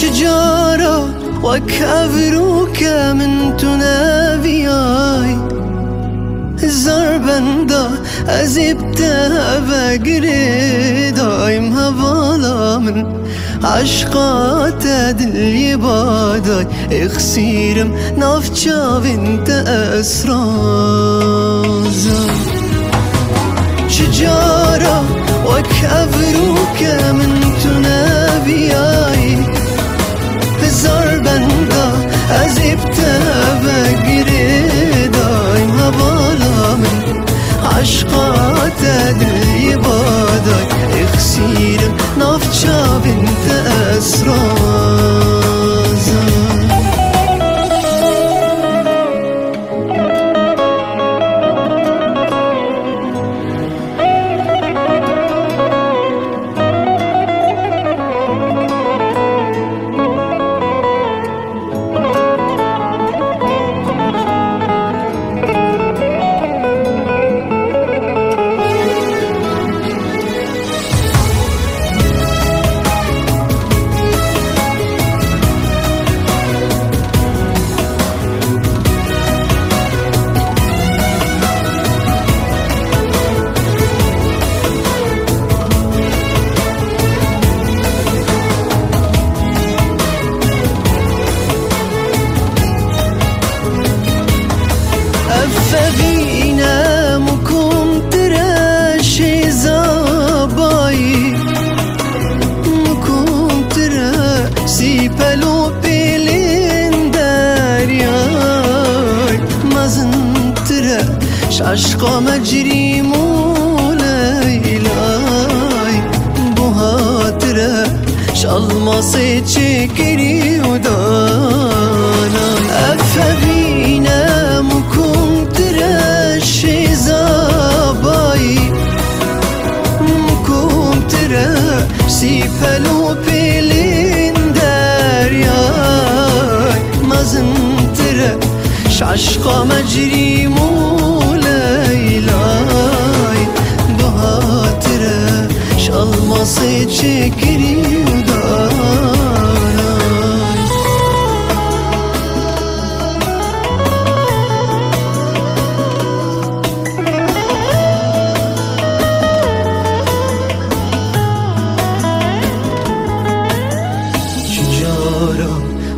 شجارة وكابروك من تنابياي زربندا أزبتها بقري دايم هبالا من عشقات دلي باداي اخسيرم نافچا بنت أسرازا شجارة وكابروك من تنابياي زربندا أزبتها بقري دايم هبالا من عشقات دلي باداي اخسيرم نافچا بنت أسرازا فبينا مكم تراشي زاباي مكم تراشي بلو بيلين دارياي مازن تراش عشقا مجري مولايلاي بوها تراش الماصي تشكري ودانا أفبينا مكم تراشي زاباي مكم تراشي بلو بيلين دارياي مازن تراش عشقا مجري مولايلاي بها تراش الماصي تشكري ودانا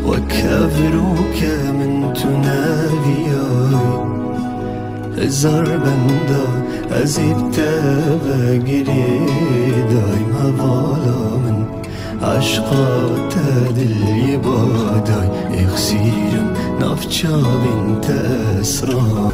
وكابروك من تنابياي زربندا أزبتها بقري دايم هبالا من عشقات دلي باداي اخسيرم نافچا بنت أسرار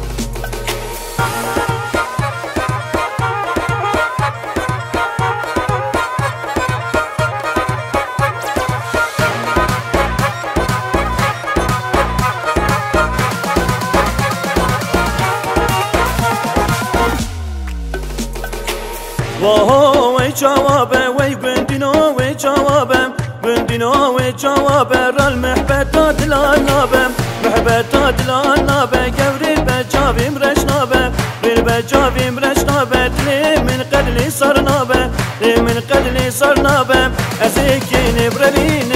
وای جوابه وی گندینو وی جوابم گندینو وی جوابه رال محبت دلال نابم محبت دلال نابه گوری بجاویم رش نابه بیر بجاویم رش نابه دلی من قدلی سر نابه من قدلی سر نابه از اکی نبرلین